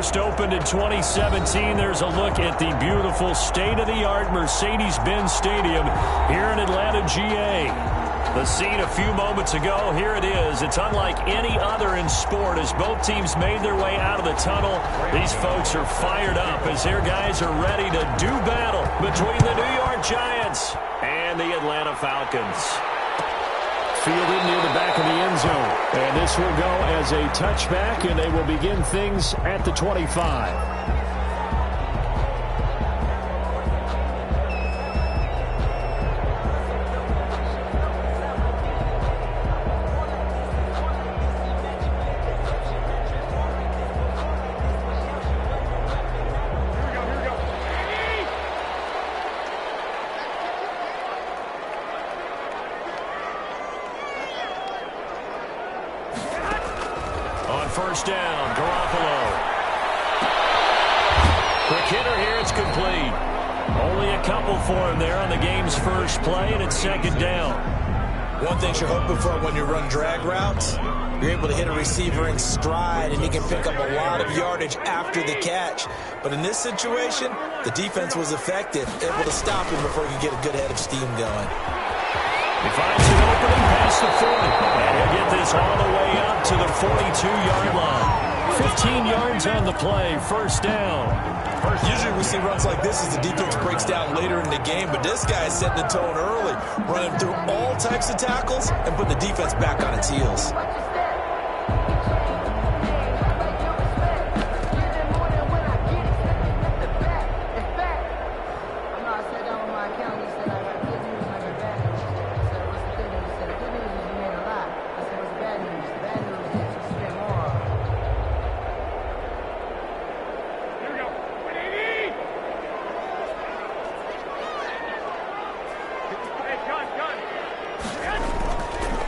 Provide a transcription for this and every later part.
first opened in 2017. There's a look at the beautiful state-of-the-art Mercedes-Benz Stadium here in Atlanta, GA. The scene a few moments ago, here it is. It's unlike any other in sport as both teams made their way out of the tunnel. These folks are fired up as their guys are ready to do battle between the New York Giants and the Atlanta Falcons. Fielded near the back of the end zone. And this will go as a touchback, and they will begin things at the 25. First down, Garoppolo. Quick hitter here, it's complete. Only a couple for him there on the game's first play, and it's second down. One thing you're hoping for when you run drag routes, you're able to hit a receiver in stride, and he can pick up a lot of yardage after the catch. But in this situation, the defense was effective, able to stop him before he could get a good head of steam going. He finds an opening past the 40, and he'll get this all the way up to the 42-yard line. 15 yards on the play, first down. Usually we see runs like this as the defense breaks down later in the game, but this guy is setting the tone early, running through all types of tackles and putting the defense back on its heels.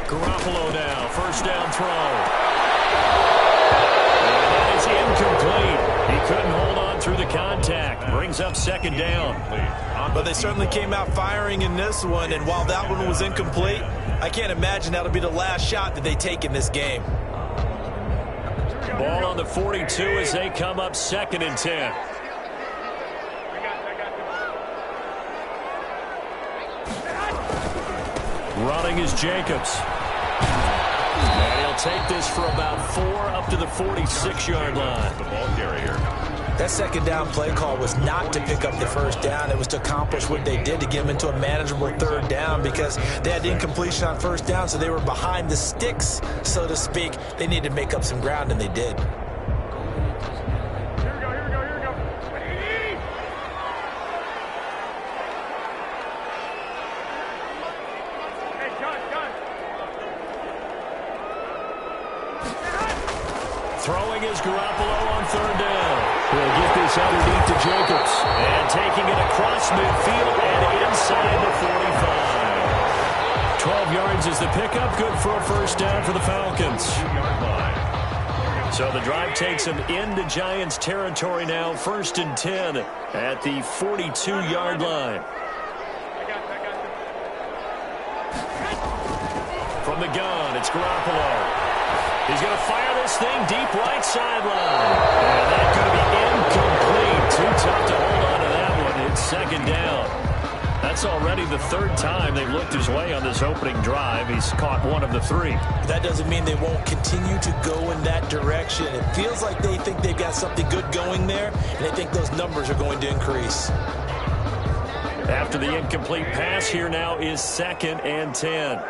Garoppolo now, first down throw. And that is incomplete. He couldn't hold on through the contact. Brings up second down. But they certainly came out firing in this one, and while that one was incomplete, I can't imagine that'll be the last shot that they take in this game. Ball on the 42 as they come up second and 10. Running is Jacobs. And he'll take this for about 4 up to the 46-yard line. The ball carrier. That second down play call was not to pick up the first down. It was to accomplish what they did to get them into a manageable third down because they had incompletion on first down, so they were behind the sticks, so to speak. They needed to make up some ground, and they did. Throwing is Garoppolo on third down. He'll get this underneath to Jacobs. And taking it across midfield and inside the 45. 12 yards is the pickup. Good for a first down for the Falcons. So the drive takes them into Giants territory now. First and 10 at the 42-yard line. From the gun, it's Garoppolo. He's going to fire this thing deep right sideline. And that's going to be incomplete. Too tough to hold on to that one. It's second down. That's already the third time they've looked his way on this opening drive. He's caught one of the 3. That doesn't mean they won't continue to go in that direction. It feels like they think they've got something good going there, and they think those numbers are going to increase. After the incomplete pass, here now is second and 10.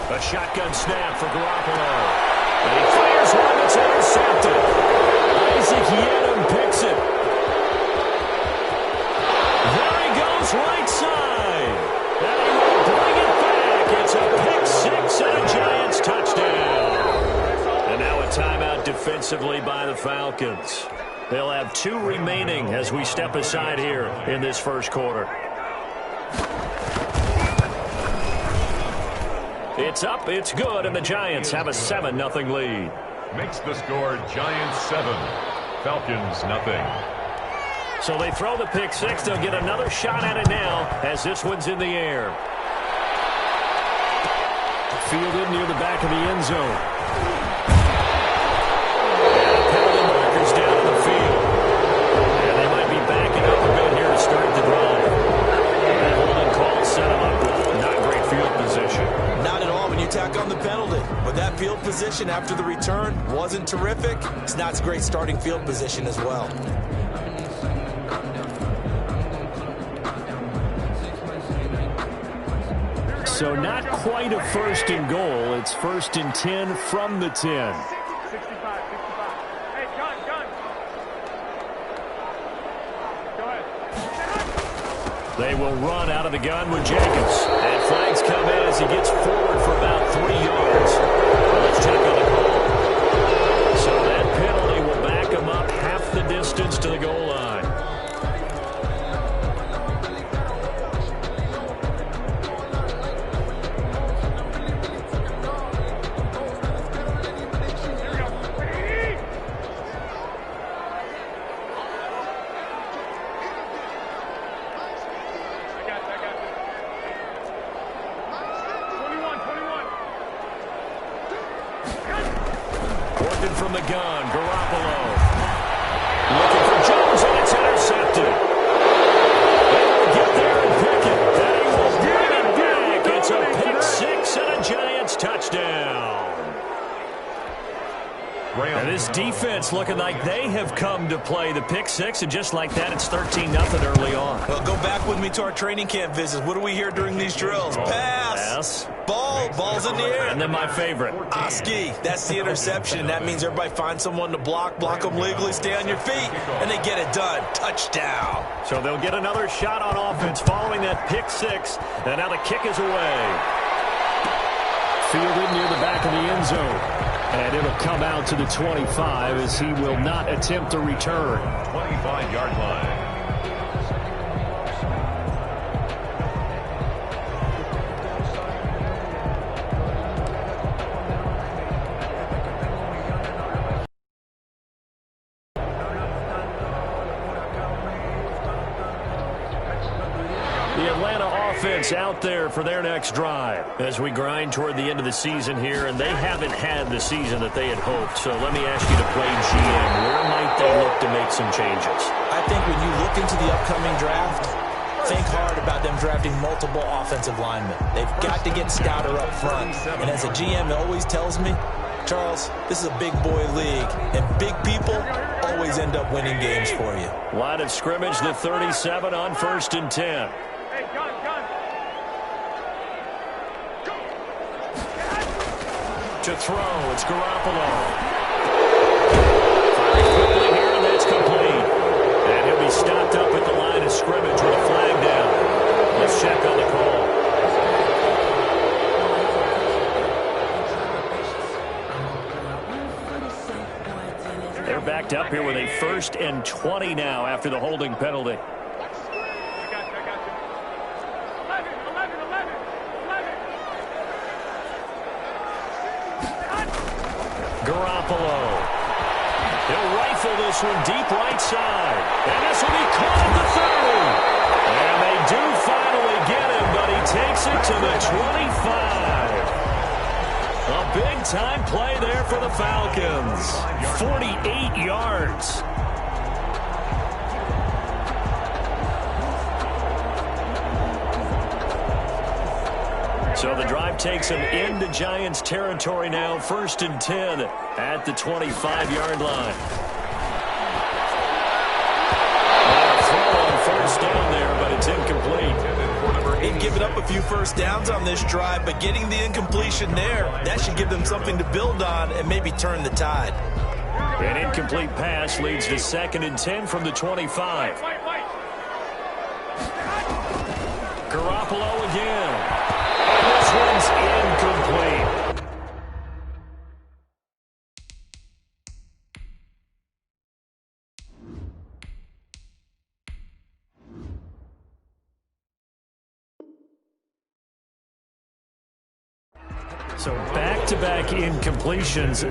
A shotgun snap for Garoppolo. And he fires one that's intercepted. Isaac Yiadom picks it. There he goes right side. And he will bring it back. It's a pick 6 and a Giants touchdown. And now a timeout defensively by the Falcons. They'll have 2 remaining as we step aside here in this first quarter. It's up, it's good, and the Giants have a 7-0 lead. Makes the score Giants 7, Falcons nothing. So they throw the pick 6. They'll get another shot at it now as this one's in the air. fielded near the back of the end zone. And penalty markers down in the field. And they might be backing up a bit here to start the drive. That holding call set them up with not great field position. Not at all when you tack on the penalty. But that field position after the return wasn't terrific. It's not a great starting field position as well. So not quite a first and goal. It's first and 10 from the 10. 65. Hey, John. Go ahead. They will run out of the gun with Jacobs. And flags come in as he gets forward for about 3 yards. Let's check on the call. So that penalty will back him up half the distance to the goal line. From the gun, Garoppolo. Looking for Jones, and it's intercepted. They will get there and pick it. They will bring it back. It's a pick six and a Giants touchdown. And this defense looking like they have come to play the pick six, and just like that, it's 13-0 early on. Well, go back with me to our training camp visits. What do we hear during these drills? Pass. Ball's in the air. And then my favorite. Oski, that's the interception. That means everybody finds someone to block them legally, stay on your feet, and they get it done. Touchdown. So they'll get another shot on offense following that pick six, and now the kick is away. Fielded near the back of the end zone. And it'll come out to the 25 as he will not attempt a return. 25-yard line. The Atlanta offense out there for their next drive as we grind toward the end of the season here, and they haven't had the season that they had hoped. So let me ask you to play GM. Where might they look to make some changes? I think when you look into the upcoming draft, think hard about them drafting multiple offensive linemen. They've got to get stouter up front. And as a GM, it always tells me, Charles, this is a big boy league, and big people always end up winning games for you. Line of scrimmage, the 37 on 1st and 10. Hey, John. To throw, it's Garoppolo. Firing quickly here, and that's complete. And he'll be stopped up at the line of scrimmage with a flag down. Let's check on the call. They're backed up here with a 1st and 20 now after the holding penalty. I got you. 11. Garoppolo. He'll rifle this one deep right side. And this will be caught at the 30. And they do finally get him, but he takes it to the 25. A big-time play there for the Falcons. 48 yards. So the drive takes him into Giants territory now. 1st and 10 at the 25-yard line. Throw on 1st down there, but it's incomplete. They've given up a few first downs on this drive, but getting the incompletion there, that should give them something to build on and maybe turn the tide. An incomplete pass leads to 2nd and 10 from the 25. Garoppolo again. This one's incomplete. So back-to-back incompletions.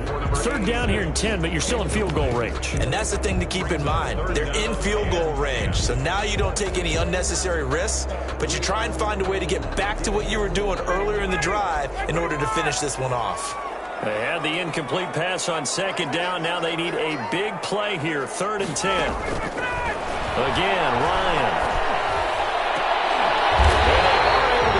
Third down here in 10, but you're still in field goal range. And that's the thing to keep in mind. They're in field goal range. So now you don't take any unnecessary risks, but you try and find a way to get back to what you were doing earlier in the drive in order to finish this one off. They had the incomplete pass on second down. Now they need a big play here, 3rd and 10. Again, Ryan.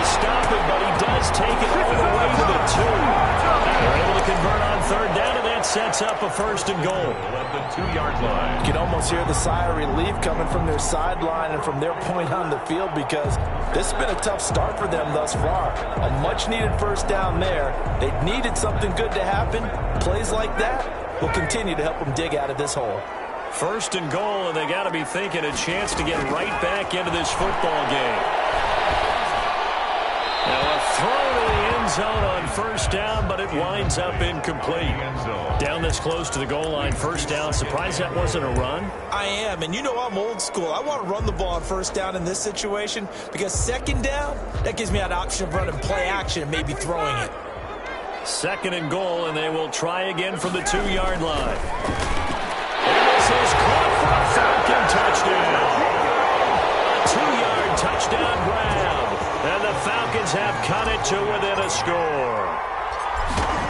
Stop it, but he does take it all the way to the 2. They're able to convert on 3rd down, and that sets up a 1st and goal. At the 2-yard line. You can almost hear the sigh of relief coming from their sideline and from their point on the field, because this has been a tough start for them thus far. A much-needed 1st down there. They needed something good to happen. Plays like that will continue to help them dig out of this hole. 1st and goal, and they got to be thinking a chance to get right back into this football game. Now a throw to the end zone on 1st down, but it winds up incomplete. Down this close to the goal line, 1st down. Surprised that wasn't a run? I am, and you know I'm old school. I want to run the ball on 1st down in this situation, because 2nd down, that gives me an option of running play action and maybe throwing it. 2nd and goal, and they will try again from the 2-yard line. And this is caught for a Falcon touchdown. A 2-yard touchdown grab. And the Falcons have cut it to within a score.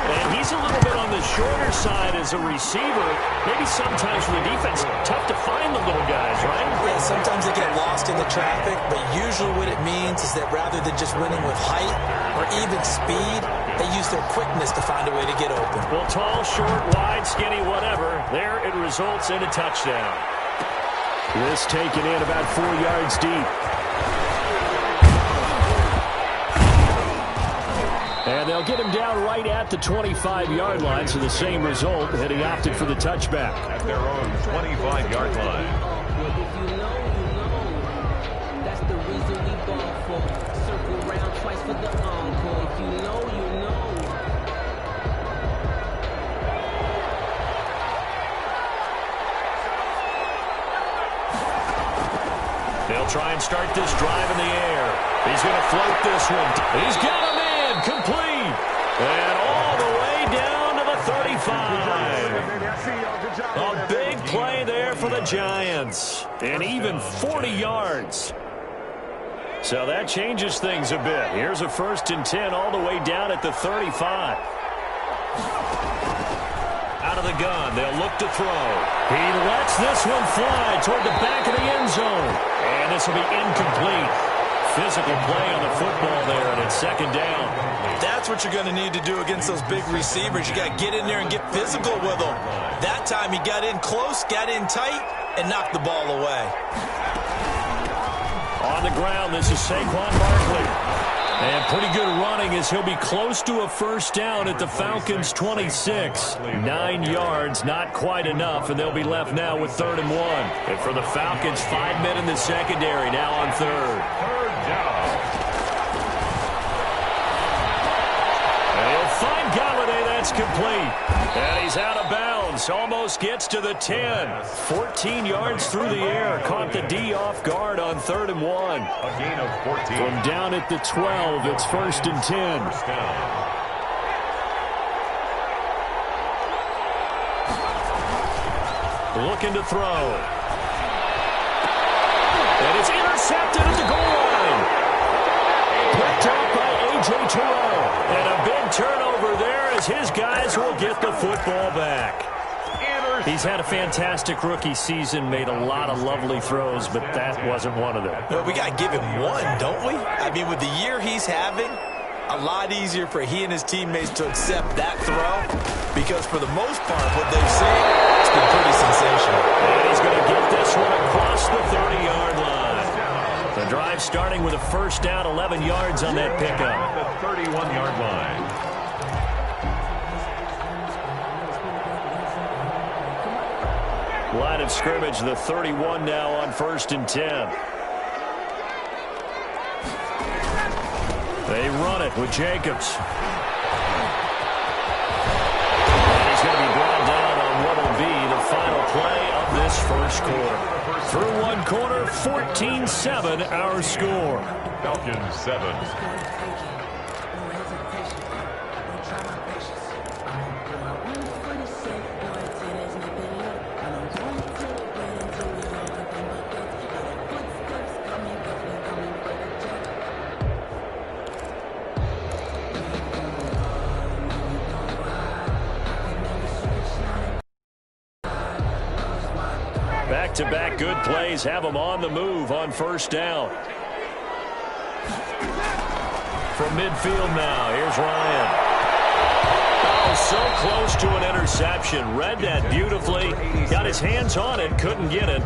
And he's a little bit on the shorter side as a receiver. Maybe sometimes for the defense, tough to find the little guys, right? Yeah, sometimes they get lost in the traffic, but usually what it means is that rather than just winning with height or even speed, they use their quickness to find a way to get open. Well, tall, short, wide, skinny, whatever. There it results in a touchdown. This taken in about 4 yards deep. And they'll get him down right at the 25-yard line, so the same result, had he opted for the touchback. At their own 25-yard line. If you know, that's the reason we ball for. Circle round twice for the encore. If you know, you know. They'll try and start this drive in the air. He's going to float this one. He's got him in. Complete. And all the way down to the 35. A big play there for the Giants. And even 40 yards. So that changes things a bit. Here's a 1st and 10 all the way down at the 35. Out of the gun. They'll look to throw. He lets this one fly toward the back of the end zone. And this will be incomplete. Physical play on the football there, and it's 2nd down. That's what you're going to need to do against those big receivers. You got to get in there and get physical with them. That time he got in close, got in tight, and knocked the ball away. On the ground, this is Saquon Barkley. And pretty good running as he'll be close to a 1st down at the Falcons' 26. 9 yards, not quite enough, and they'll be left now with 3rd and 1. And for the Falcons, 5 men in the secondary now on 3rd. And he'll find Galladay. That's complete. And he's out of bounds. Almost gets to the 10. 14 yards through the air. Caught the D off guard on 3rd and 1. A gain of 14. From down at the 12, it's 1st and 10. First down. Looking to throw. And it's intercepted at the goal line. Picked up by A.J. Terrell. And a big turnover there as his guys will get the football back. He's had a fantastic rookie season, made a lot of lovely throws, but that wasn't one of them. Well, we got to give him one, don't we? I mean, with the year he's having, a lot easier for he and his teammates to accept that throw, because for the most part, what they've seen, it's been pretty sensational. And he's going to get this one across the 30-yard line. The drive starting with a 1st down, 11 yards on that pickup. The 31-yard line. Line of scrimmage, the 31 now on 1st and 10. They run it with Jacobs. And he's going to be brought down on what will be the final play of this 1st quarter. Through 1 quarter, 14-7 our score. Falcons 7. Back-to-back good plays have them on the move on first down. From midfield now, here's Ryan. Oh, so close to an interception. Read that beautifully. Got his hands on it, couldn't get it.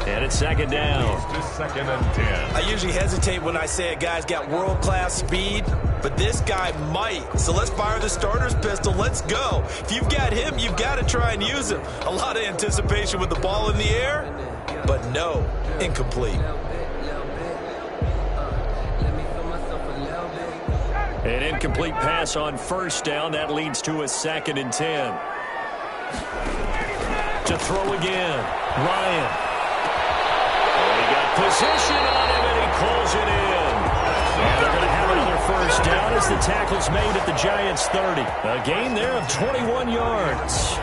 And it's second down. Second and 10. I usually hesitate when I say a guy's got world-class speed, but this guy might. So let's fire the starter's pistol. Let's go. If you've got him, you've got to try and use him. A lot of anticipation with the ball in the air, but no, incomplete. An incomplete pass on first down. That leads to a second and 10. To throw again, Ryan. He got position on him, and he pulls it in. And they're going to have another first down as the tackle's made at the Giants' 30. A gain there of 21 yards.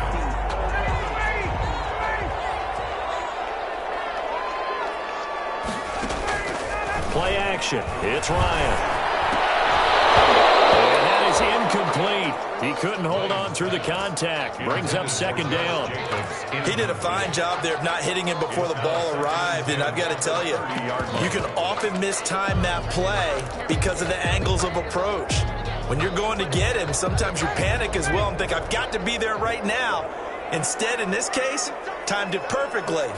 Play action. It's Ryan. And that is incomplete. He couldn't hold on through the contact. Brings up second down. He did a fine job there of not hitting him before the ball arrived, and I've got to tell you, you can often mistime that play because of the angles of approach. When you're going to get him, sometimes you panic as well and think, I've got to be there right now. Instead, in this case, timed it perfectly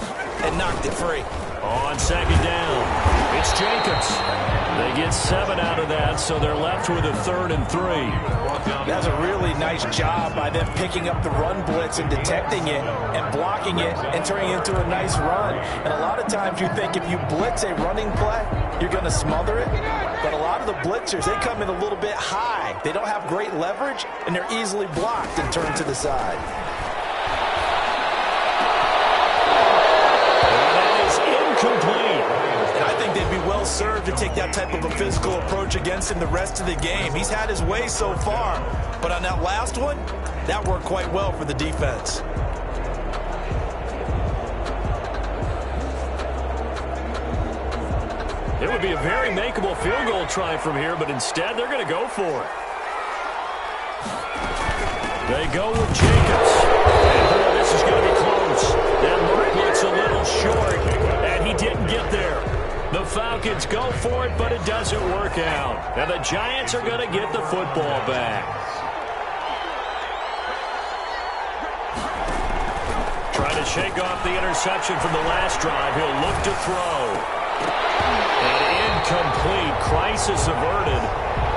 and knocked it free. On second down, it's Jacobs. They get 7 out of that, so they're left with a 3rd and 3. That's a really nice job by them picking up the run blitz and detecting it and blocking it and turning it into a nice run. And a lot of times you think if you blitz a running play, you're going to smother it. But a lot of the blitzers, they come in a little bit high. They don't have great leverage, and they're easily blocked and turned to the side. Complete. And I think they'd be well served to take that type of a physical approach against him the rest of the game. He's had his way so far, but on that last one, that worked quite well for the defense. It would be a very makeable field goal try from here, but instead they're going to go for it. They go with Jacobs. And boy, this is going to be close. That mark looks a little short, and he didn't get there. The Falcons go for it, but it doesn't work out. And the Giants are going to get the football back. Trying to shake off the interception from the last drive. He'll look to throw. And incomplete. Crisis averted.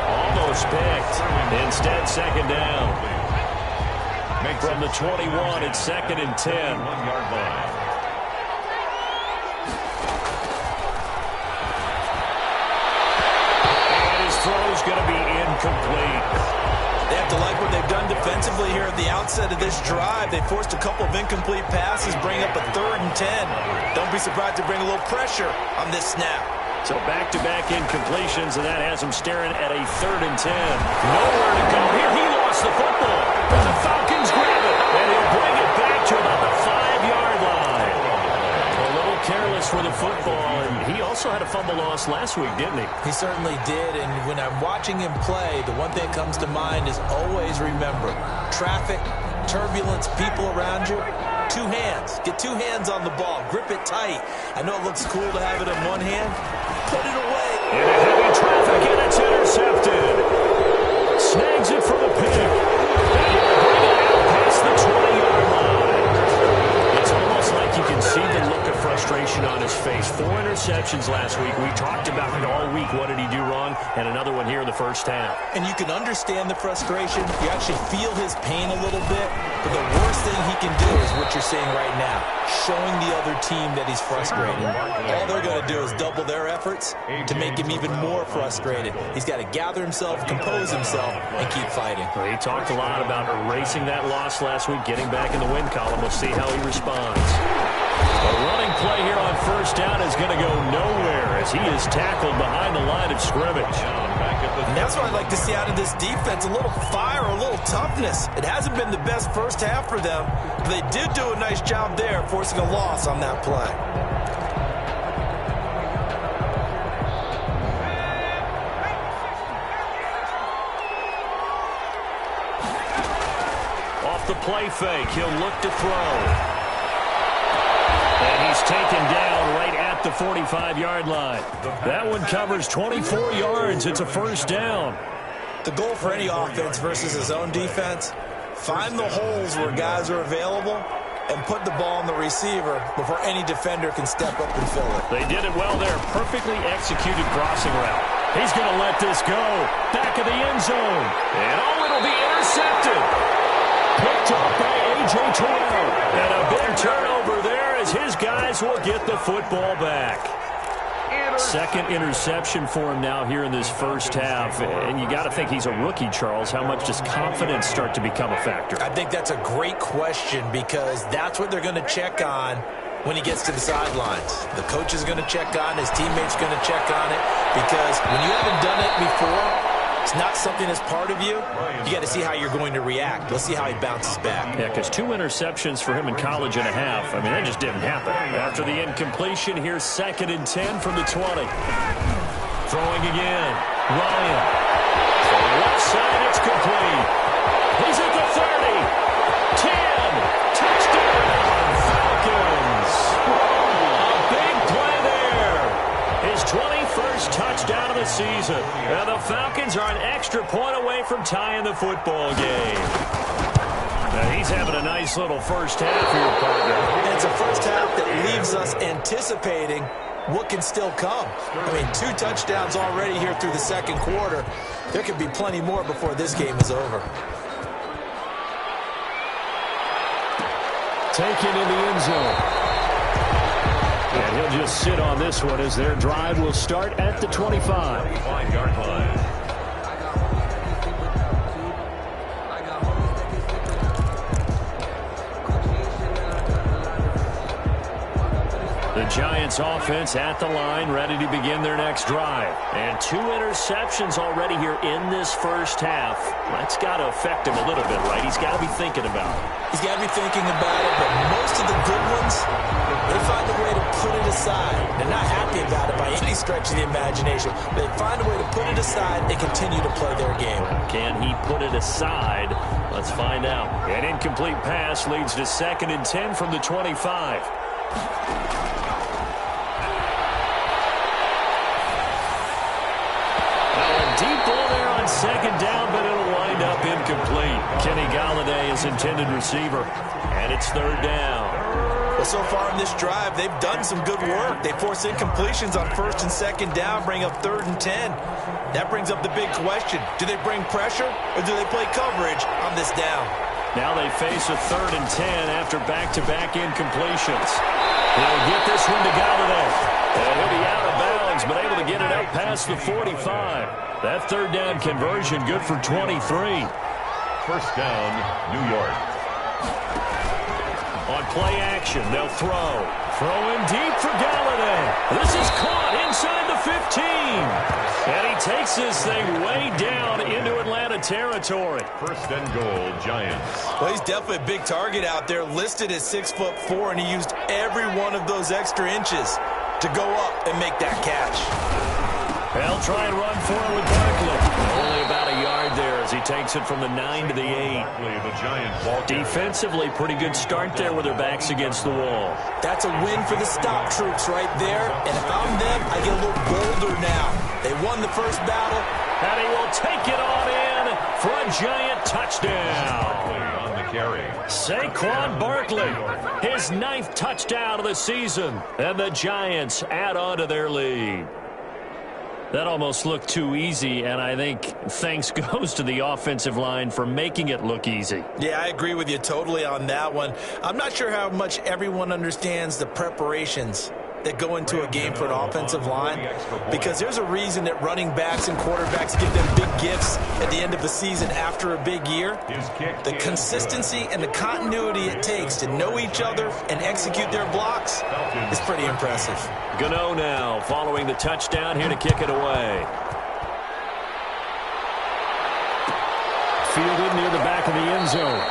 Almost picked. Instead, second down. From the 21, it's 2nd and 10. 1-yard line. And his throw's going to be incomplete. They have to like what they've done defensively here at the outset of this drive. They forced a couple of incomplete passes, bring up a 3rd and 10. Don't be surprised to bring a little pressure on this snap. So back-to-back incompletions, and that has him staring at a 3rd and 10. Nowhere to go here. He lost the football. And the Falcons grab it, and he'll bring it back to about the 5-yard line. A little careless for the football, and he also had a fumble loss last week, didn't he? He certainly did, and when I'm watching him play, the one thing that comes to mind is always remember, traffic, turbulence, people around you, 2 hands. Get 2 hands on the ball. Grip it tight. I know it looks cool to have it in one hand. Put it away. In a heavy traffic, and it's intercepted. Snags it for the pick. And he'll bring it out past the 20-yard line. It's almost like you can see the look of frustration on his face. 4 interceptions last week. We talked about it all week. What did he do wrong? And another one here in the first half. And you can understand the frustration. You actually feel his pain a little bit. But the worst thing he can do is what you're seeing right now, showing the other team that he's frustrated. All they're going to do is double their efforts to make him even more frustrated. He's got to gather himself, compose himself, and keep fighting. Well, he talked a lot about erasing that loss last week, getting back in the win column. We'll see how he responds. A running play here on first down is going to go nowhere as he is tackled behind the line of scrimmage. That's what I'd like to see out of this defense, a little fire, a little toughness. It hasn't been the best first half for them, but they did do a nice job there, forcing a loss on that play. Off the play fake, he'll look to throw. And he's taken down right at the 45-yard line. That one covers 24 yards. It's a first down. The goal for any offense versus his own defense, find the holes where guys are available and put the ball on the receiver before any defender can step up and fill it. They did it well there. Perfectly executed crossing route. He's going to let this go. Back of the end zone. And it'll be intercepted. Picked up by A.J. Terrell. And a big turnover there as his guys will get the football back. Second interception for him now here in this first half. And you got to think he's a rookie, Charles. How much does confidence start to become a factor? I think that's a great question because that's what theyey're going to check on when he gets to the sidelines. The coach is going to check on, his teammates going to check on it, because when you haven't done it before, it's not something that's part of you. You got to see how you're going to react. Let's see how he bounces back. Yeah, because 2 interceptions for him in college and a half. I mean, that just didn't happen. After the incompletion, here's 2nd and 10 from the 20. Throwing again. Ryan. To the left side, it's complete. He's at the 30. 10. Touchdown, Falcons. A big play there. His 21st touchdown of the season. And the Falcons are an extra point away from tying the football game. Now he's having a nice little first half here, partner. And it's a first half that leaves us anticipating what can still come. I mean, 2 touchdowns already here through the second quarter. There could be plenty more before this game is over. Taken in the end zone. And he'll just sit on this one as their drive will start at the 25. 5-yard line. The Giants offense at the line, ready to begin their next drive. And 2 interceptions already here in this first half. That's got to affect him a little bit, right? He's got to be thinking about it. He's got to be thinking about it, but most of the good ones, they find a way to put it aside. They're not happy about it by any stretch of the imagination. They find a way to put it aside and continue to play their game. Can he put it aside? Let's find out. An incomplete pass leads to 2nd and 10 from the 25. Deep ball there on 2nd down, but it'll wind up incomplete. Kenny Galladay is intended receiver, and it's 3rd down. Well, so far in this drive, they've done some good work. They force incompletions on 1st and 2nd down, bring up 3rd and 10. That brings up the big question. Do they bring pressure, or do they play coverage on this down? Now they face a 3rd and 10 after back-to-back incompletions. He'll get this one to Galladay. And he'll be out of bounds, but able to get it up past the 45. That 3rd down conversion good for 23. First down, New York. On play action, they'll throw. Throwing deep for Galladay. This is caught inside the 15. And he takes this thing way down into Atlanta territory. First and goal, Giants. Well, he's definitely a big target out there, listed at 6'4", and he used every one of those extra inches to go up and make that catch. They'll try and run for it with Barkley. Only about a yard there as he takes it from the 9 to the 8. The Giants ball. Defensively, pretty good start there with their backs against the wall. That's a win for the stop troops right there. And if I'm them, I get a little bolder now. They won the first battle. And he will take it on in for a Giant touchdown. On the carry. Saquon Barkley, his 9th touchdown of the season. And the Giants add on to their lead. That almost looked too easy, and I think thanks goes to the offensive line for making it look easy. Yeah, I agree with you totally on that one. I'm not sure how much everyone understands the preparations that go into a game for an offensive line, because there's a reason that running backs and quarterbacks give them big gifts at the end of the season after a big year. The consistency and the continuity it takes to know each other and execute their blocks is pretty impressive. Gano now following the touchdown here to kick it away. end zone.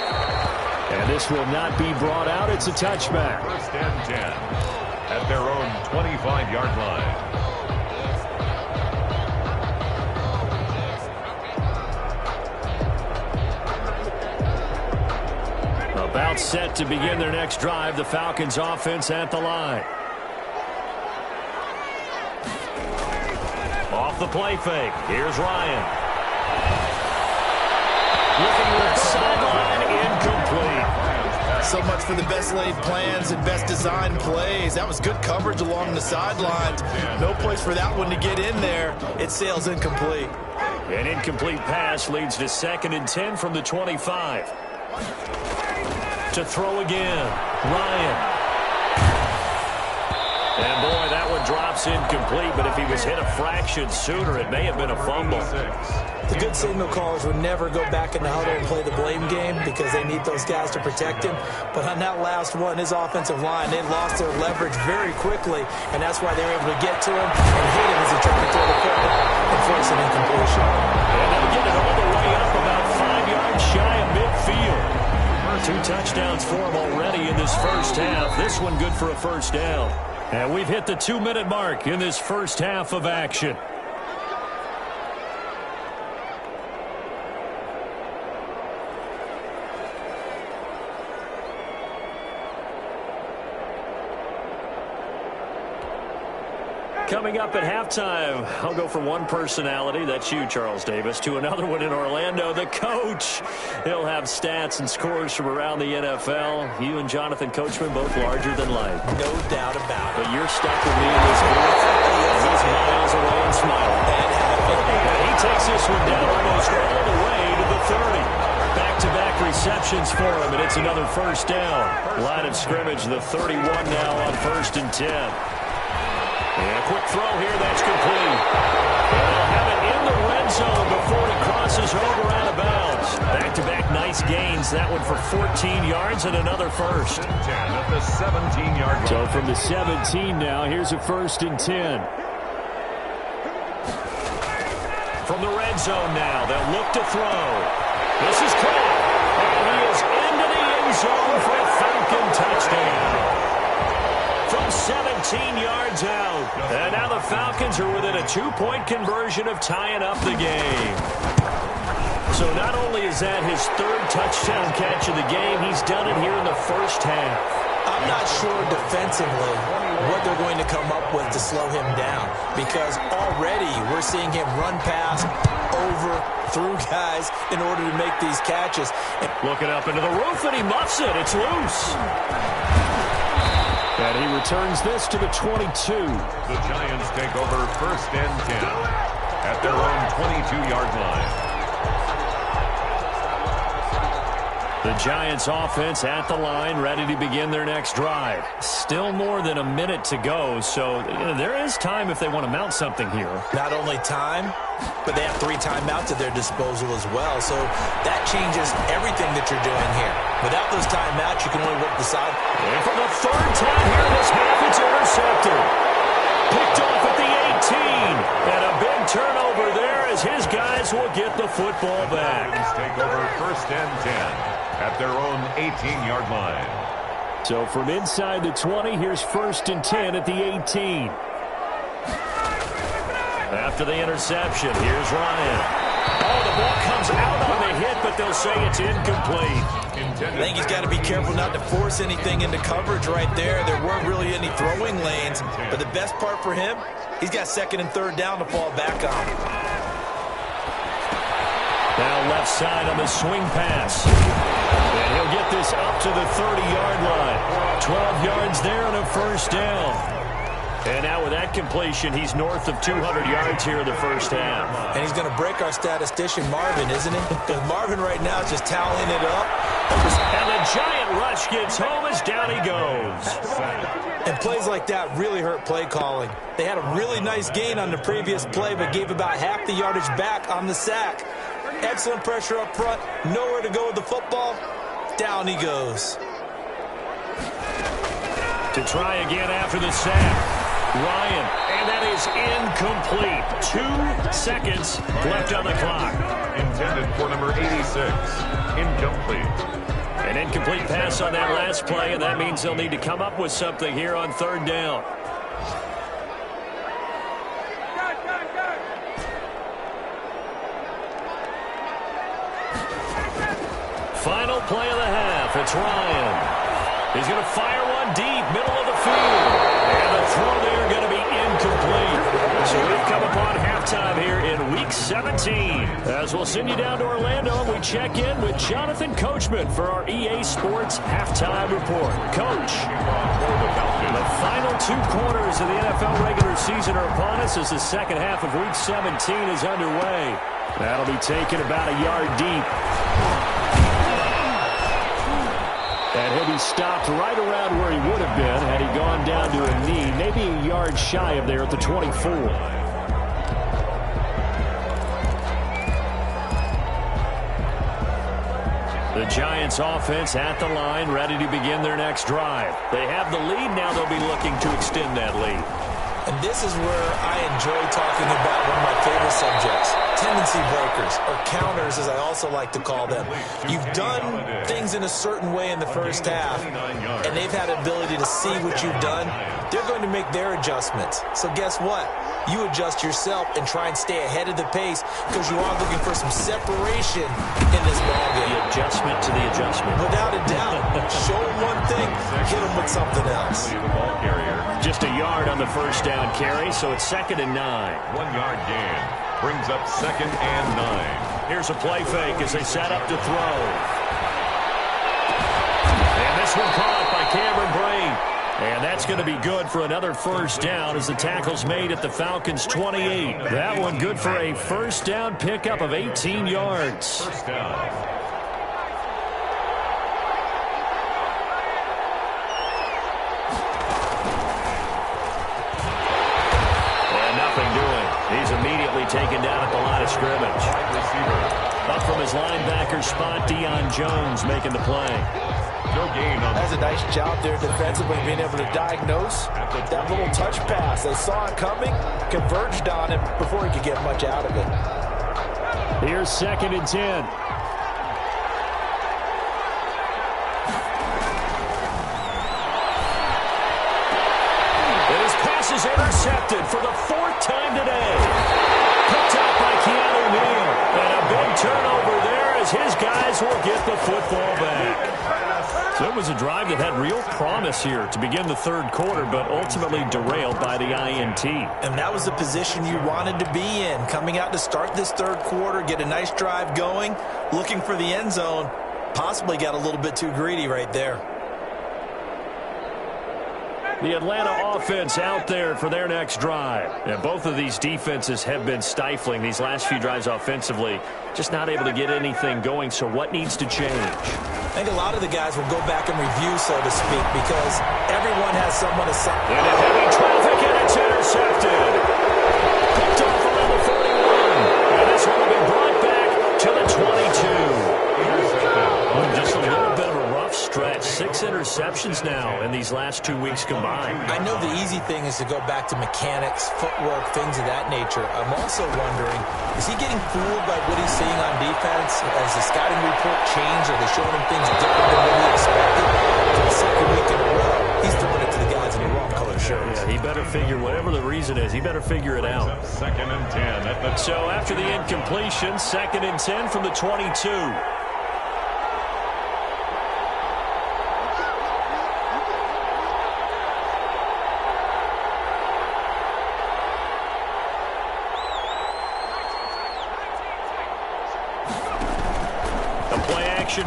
And this will not be brought out. It's a touchback. First and 10 at their own 25-yard line. About set to begin their next drive. The Falcons offense at the line. Off the play fake. Here's Ryan. Looking left sideline, incomplete. So much for the best laid plans and best designed plays. That was good coverage along the sidelines. No place for that one to get in there. It sails incomplete. An incomplete pass leads to 2nd and 10 from the 25. To throw again. Ryan. And boy, that one drops incomplete, but if he was hit a fraction sooner, it may have been a fumble. The good signal callers would never go back in the huddle and play the blame game because they need those guys to protect him. But on that last one, his offensive line, they lost their leverage very quickly, and that's why they were able to get to him and hit him as he tried to throw the football and force an incompletion. And they'll get it all the way up about 5 yards shy of midfield. 2 touchdowns for him already in this first half. This one good for a first down. And we've hit the 2-minute mark in this first half of action. Coming up at halftime, I'll go from one personality, that's you, Charles Davis, to another one in Orlando, the coach. He'll have stats and scores from around the NFL. You and Jonathan Coachman both larger than life. No doubt about it. But you're stuck with me in this booth. He's miles away and smiling. And he takes this one down almost all the way to the 30. Back-to-back receptions for him, and it's another first down. Line of scrimmage, the 31 now on 1st and 10. And a quick throw here, that's complete. And they'll have it in the red zone before he crosses over out of bounds. Back-to-back nice gains. That one for 14 yards and another first. 10 at the 17-yard line. So from the 17 now, here's a 1st and 10. From the red zone now, they'll look to throw. This is caught. And he is into the end zone for a Falcon touchdown. From 17 yards out. And now the Falcons are within a 2-point conversion of tying up the game. So not only is that his 3rd touchdown catch of the game, he's done it here in the first half. I'm not sure defensively what they're going to come up with to slow him down, because already we're seeing him run past, over, through guys in order to make these catches. Looking up into the roof, and he muffs it. It's loose. And he returns this to the 22. The Giants take over 1st and 10 at their own 22-yard line. The Giants offense at the line, ready to begin their next drive. Still more than a minute to go, so there is time if they want to mount something here. Not only time, but they have 3 timeouts at their disposal as well, so that changes everything that you're doing here. Without those timeouts, you can only work the side. And for the 3rd time here this half, it's intercepted. Picked off at the 18. And a big turnover there as his guys will get the football back. Take over 1st and 10 at their own 18-yard line. So from inside the 20, here's 1st and 10 at the 18. After the interception, here's Ryan. Oh, the ball comes out on the hit, but they'll say it's incomplete. I think he's got to be careful not to force anything into coverage right there. There weren't really any throwing lanes, but the best part for him, he's got 2nd and 3rd down to fall back on. Now left side on the swing pass. And he'll get this up to the 30-yard line. 12 yards there and a first down. And now with that completion, he's north of 200 yards here in the first half. And he's going to break our statistician, Marvin, isn't he? Because Marvin right now is just toweling it up. And the giant rush gets home as down he goes. And plays like that really hurt play calling. They had a really nice gain on the previous play, but gave about half the yardage back on the sack. Excellent pressure up front. Nowhere to go with the football. Down he goes. To try again after the sack. Ryan, and that is incomplete. 2 seconds left on the clock. Intended for number 86. Incomplete. An incomplete pass on that last play, and that means they'll need to come up with something here on 3rd down. Final play of the half. It's Ryan. He's going to fire one deep, middle of the field. And the throw there going to be incomplete. So we've come upon halftime here in Week 17. As we'll send you down to Orlando, and we check in with Jonathan Coachman for our EA Sports Halftime Report. Coach, the final 2 quarters of the NFL regular season are upon us as the second half of Week 17 is underway. That'll be taken about a yard deep. And he'll be stopped right around where he would have been had he gone down to a knee, maybe a yard shy of there at the 24. The Giants offense at the line, ready to begin their next drive. They have the lead. Now they'll be looking to extend that lead. And this is where I enjoy talking about one of my favorite subjects, tendency breakers, or counters as I also like to call them. You've done things in a certain way in the first half, and they've had the ability to see what you've done. They're going to make their adjustments. So guess what? You adjust yourself and try and stay ahead of the pace because you are looking for some separation in this ballgame. The adjustment to the adjustment. Without a doubt. Show them one thing, hit them with something else. Just a yard on the first down carry, so it's 2nd and 9. 1-yard gain brings up 2nd and 9. Here's a play fake as they set up to throw. And this one caught by Cameron Brain. And that's going to be good for another first down as the tackle's made at the Falcons' 28. That one good for a first down pickup of 18 yards. First down. He's immediately taken down at the line of scrimmage. Up from his linebacker spot, Deion Jones making the play. No gain on That's a nice job there defensively, being able to diagnose that little touch pass. They saw it coming, converged on him before he could get much out of it. Here's 2nd and 10. Is intercepted for the 4th time today. Picked out by Keanu Neal. And a big turnover there as his guys will get the football back. So it was a drive that had real promise here to begin the 3rd quarter, but ultimately derailed by the INT. And that was the position you wanted to be in. Coming out to start this 3rd quarter, get a nice drive going, looking for the end zone. Possibly got a little bit too greedy right there. The Atlanta offense out there for their next drive. And both of these defenses have been stifling these last few drives offensively. Just not able to get anything going, so what needs to change? I think a lot of the guys will go back and review, so to speak, because everyone has someone assigned. In a heavy traffic, and it's intercepted. Picked off around the 41. And this one will be brought back to the 22. Just a little bit of a rough stretch. 6 interceptions now in these last 2 weeks combined. I know the easy thing is to go back to mechanics, footwork, things of that nature. I'm also wondering, is he getting fooled by what he's seeing on defense? Has the scouting report changed? Are they showing him things different than what he expected? For the 2nd week in a row, he's throwing it to the guys in the wrong color shirts. Yeah, he better figure, whatever the reason is, he better figure it out. 2nd and 10. So after the incompletion, 2nd and 10 from the 22.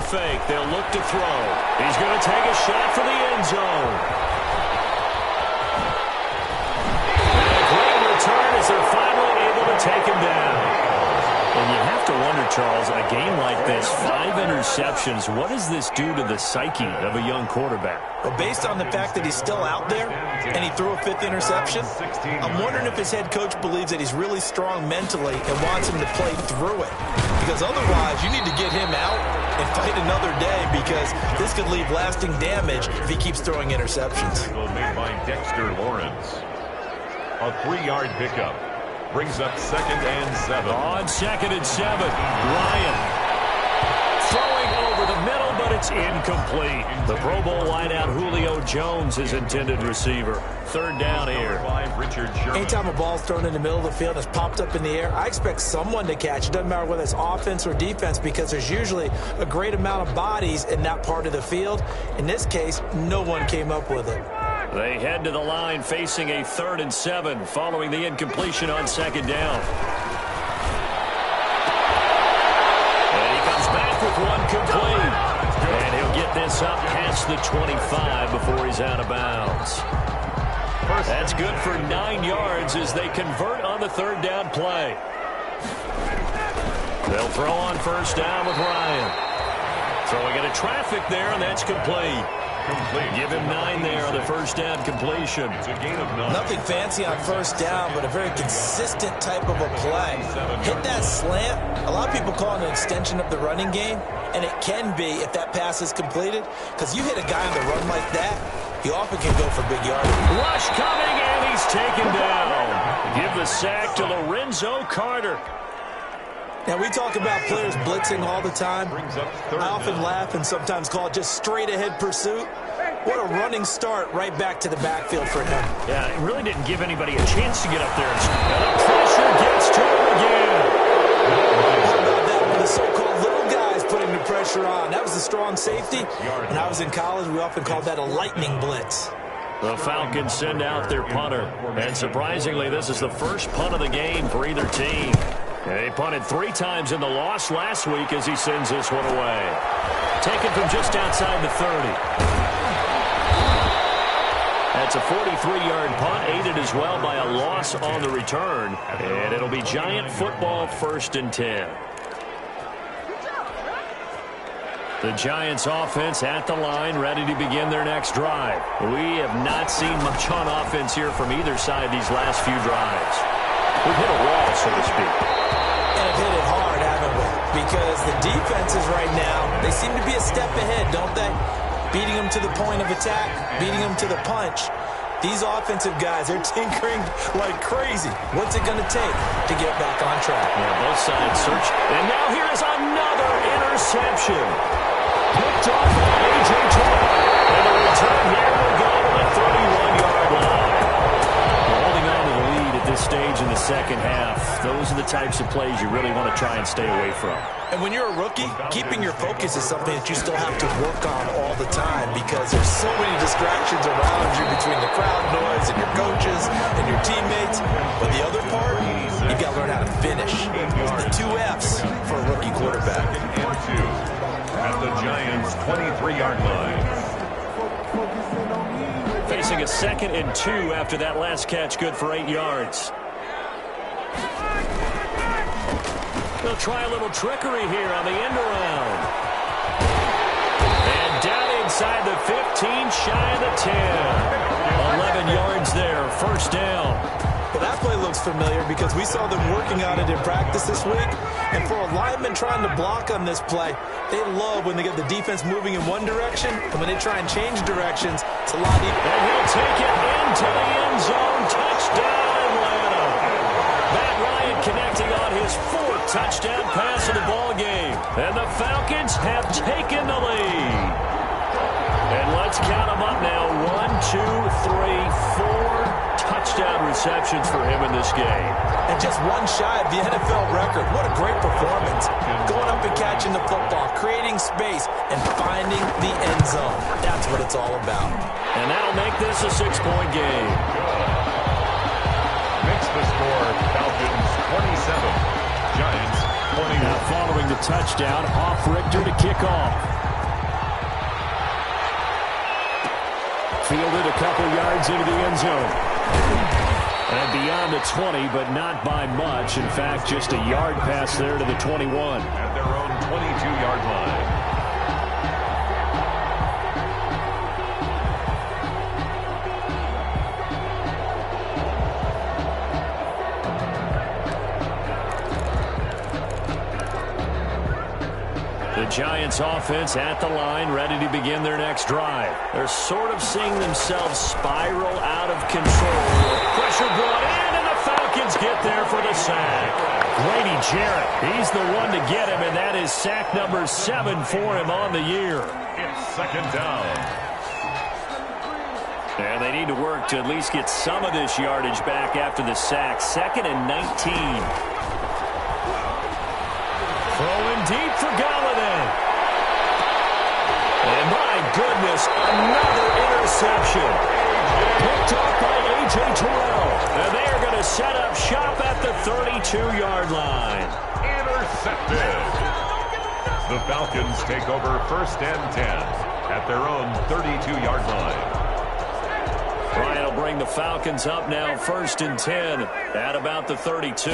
Fake. They'll look to throw. He's going to take a shot for the end zone. And a great return as they're finally able to take him down. And you have to wonder, Charles, in a game like this, 5 interceptions, what does this do to the psyche of a young quarterback? Well, based on the fact that he's still out there and he threw a 5th interception, I'm wondering if his head coach believes that he's really strong mentally and wants him to play through it. Because otherwise, you need to get him out and fight another day, because this could leave lasting damage if he keeps throwing interceptions. Made by Dexter Lawrence. A 3-yard pickup. Brings up 2nd and 7. On 2nd and 7, Ryan throwing over the middle, but it's incomplete. The Pro Bowl wideout Julio Jones is intended receiver. 3rd down here. Anytime a ball's thrown in the middle of the field, it's popped up in the air, I expect someone to catch. It doesn't matter whether it's offense or defense, because there's usually a great amount of bodies in that part of the field. In this case, no one came up with it. They head to the line facing a 3rd and 7 following the incompletion on 2nd down. And he comes back with one complete. And he'll get this up past the 25 before he's out of bounds. That's good for 9 yards as they convert on the 3rd down play. They'll throw on 1st down with Ryan. Throwing into traffic there, and that's complete. Give him 9 there on the 1st down completion. It's a gain of 9. Nothing fancy on 1st down, but a very consistent type of a play. Hit that slant. A lot of people call it an extension of the running game, and it can be if that pass is completed, because you hit a guy on the run like that, he often can go for big yardage. Rush coming, and he's taken down. Give the sack to Lorenzo Carter. Now, we talk about players blitzing all the time. I often laugh and sometimes call it just straight-ahead pursuit. What a running start right back to the backfield for him. Yeah, it really didn't give anybody a chance to get up there. And the pressure gets to him again. How about that when the so-called little guys putting the pressure on? That was a strong safety. When I was in college, we often called that a lightning blitz. The Falcons send out their punter. And surprisingly, this is the first punt of the game for either team. They punted 3 times in the loss last week as he sends this one away. Taken from just outside the 30. That's a 43-yard punt, aided as well by a loss on the return. And it'll be Giant football 1st and 10. The Giants offense at the line, ready to begin their next drive. We have not seen much on offense here from either side these last few drives. We've hit a wall, so to speak. And have hit it hard, haven't we? Because the defenses right now, they seem to be a step ahead, don't they? Beating them to the point of attack, beating them to the punch. These offensive guys, they're tinkering like crazy. What's it going to take to get back on track? Yeah, both sides search. And now here is another interception. Picked off by A.J. Torrey. And the return here will go to the 31-yard line. Holding on to the lead at this stage in the 2nd half. Those are the types of plays you really want to try and stay away from. And when you're a rookie, keeping your focus is something that you still have to work on all the time, because there's so many distractions around you between the crowd noise and your coaches and your teammates. But the other part, you've got to learn how to finish. The 2 F's for a rookie quarterback. And 2 at the Giants' 23-yard line. Facing a 2nd and 2 after that last catch, good for 8 yards. They'll try a little trickery here on the end around. And down inside the 15, shy of the 10. 11 yards there, 1st down. Well, that play looks familiar because we saw them working on it in practice this week. And for a lineman trying to block on this play, they love when they get the defense moving in one direction, and when they try and change directions, it's a lot easier. And he'll take it into the end zone. Touchdown, Atlanta. Matt Ryan connecting on his 4th touchdown pass of the ball game. And the Falcons have taken the lead. And let's count them up now. 1, 2, 3, 4 touchdown receptions for him in this game. And just one shy of the NFL record. What a great performance. Going up and catching the football, creating space, and finding the end zone. That's what it's all about. And that'll make this a 6-point game. Makes the score Falcons 27, Giants 21. Now following the touchdown, off Richter to kick off. Fielded a couple yards into the end zone. And beyond the 20, but not by much. In fact, just a yard pass there to the 21. At their own 22-yard line. The Giants offense at the line, ready to begin their next drive. They're sort of seeing themselves spiral out of control. Pressure brought in, and the Falcons get there for the sack. Grady Jarrett, he's the one to get him, and that is sack number 7 for him on the year. It's second down. And they need to work to at least get some of this yardage back after the sack. 2nd and 19. Throwing deep for Galladay. And my goodness, another interception. Picked off by A.J. Terrell. And they are going to set up shop at the 32-yard line. Intercepted. The Falcons take over 1st and 10 at their own 32-yard line. Bryant will bring the Falcons up now 1st and 10 at about the 32.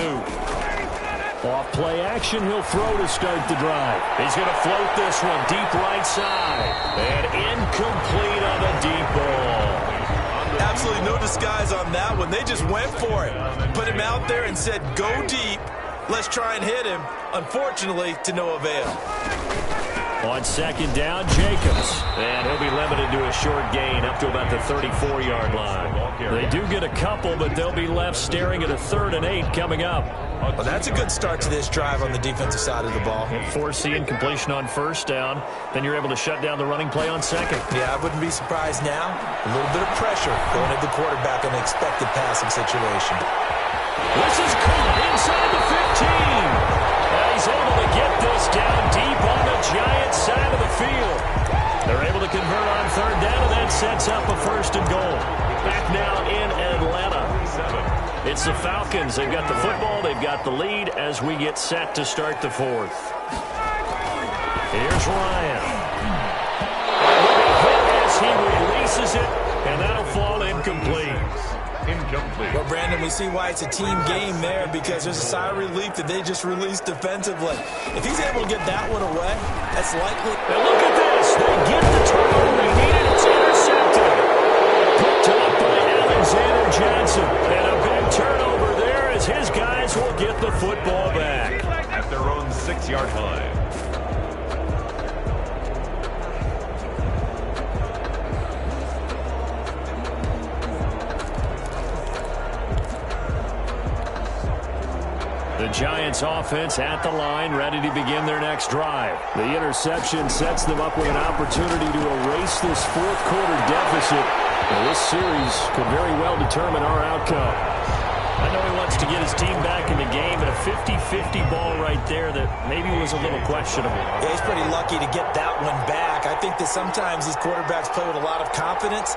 Off play action, he'll throw to start the drive. He's going to float this one deep right side. And incomplete on the deep ball. Absolutely no disguise on that one. They just went for it. Put him out there and said, go deep. Let's try and hit him. Unfortunately, to no avail. On 2nd down, Jacobs. And he'll be limited to a short gain up to about the 34-yard line. They do get a couple, but they'll be left staring at a 3rd and 8 coming up. Well, that's a good start to this drive on the defensive side of the ball. Force the incompletion on 1st down. Then you're able to shut down the running play on 2nd. Yeah, I wouldn't be surprised now. A little bit of pressure going at the quarterback in an expected passing situation. This is caught inside the 15. And he's able to get this down deep on the Giants side of the field. They're able to convert on 3rd down, and that sets up a 1st and goal. Back now in Atlanta. It's the Falcons. They've got the football. They've got the lead as we get set to start the 4th. Here's Ryan. As he releases it, and that'll fall incomplete. Well, Brandon, we see why it's a team game there, because there's a sigh of relief that they just released defensively. If he's able to get that one away, that's likely. Now look at this. They get the turnover they needed. It's intercepted. Picked up by Alexander Johnson. And a big turnover there as his guys will get the football back. At their own 6-yard line. The Giants offense at the line, ready to begin their next drive. The interception sets them up with an opportunity to erase this 4th quarter deficit. And this series could very well determine our outcome. I know he wants to get his team back in the game, but a 50-50 ball right there that maybe was a little questionable. Yeah, he's pretty lucky to get that one back. I think that sometimes these quarterbacks play with a lot of confidence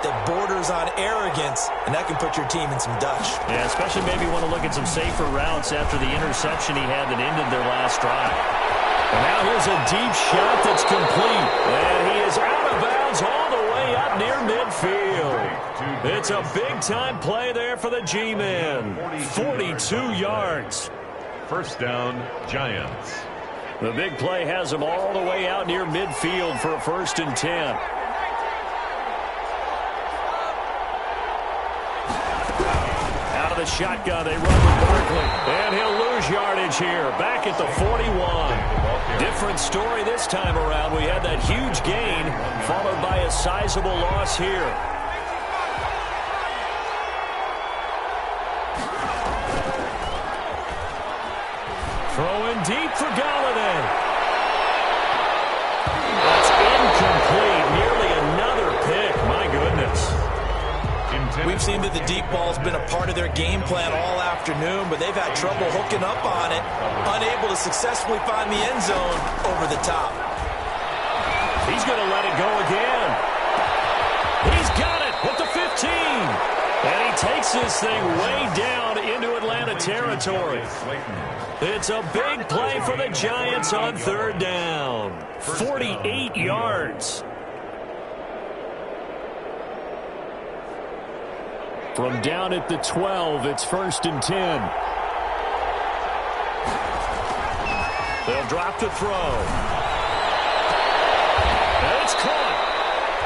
that borders on arrogance, and that can put your team in some dutch. Yeah, especially maybe want to look at some safer routes after the interception he had that ended their last drive. And now here's a deep shot that's complete. And he is out of bounds all the way up near midfield. It's a big-time play there for the G-Men. 42 yards. 1st down, Giants. The big play has him all the way out near midfield for a 1st and 10. The shotgun, they run with Barkley, and he'll lose yardage here, back at the 41. Different story this time around. We had that huge gain, followed by a sizable loss here. Throwing deep for Galladay. That's incomplete, nearly another pick, my goodness. We've seen that the deep ball's been a part of their game plan all afternoon, but they've had trouble hooking up on it, unable to successfully find the end zone over the top. He's going to let it go again. He's got it with the 15. And he takes this thing way down into Atlanta territory. It's a big play for the Giants on 3rd down. 48 yards. From down at the 12, it's 1st and 10. They'll drop to throw. And it's caught.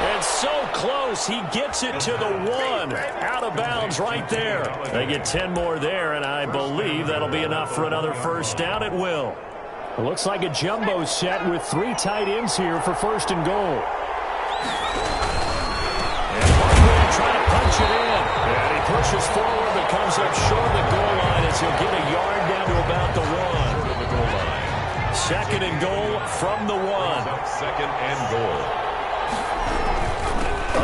And so close, he gets it to the 1. Out of bounds right there. They get 10 more there, and I believe that'll be enough for another 1st down. It will. It looks like a jumbo set with 3 tight ends here for 1st and goal. And Barkley trying to punch it in. And he pushes forward but comes up short of the goal line as he'll get a yard down to about the 1. Second and goal from the 1. Second and goal.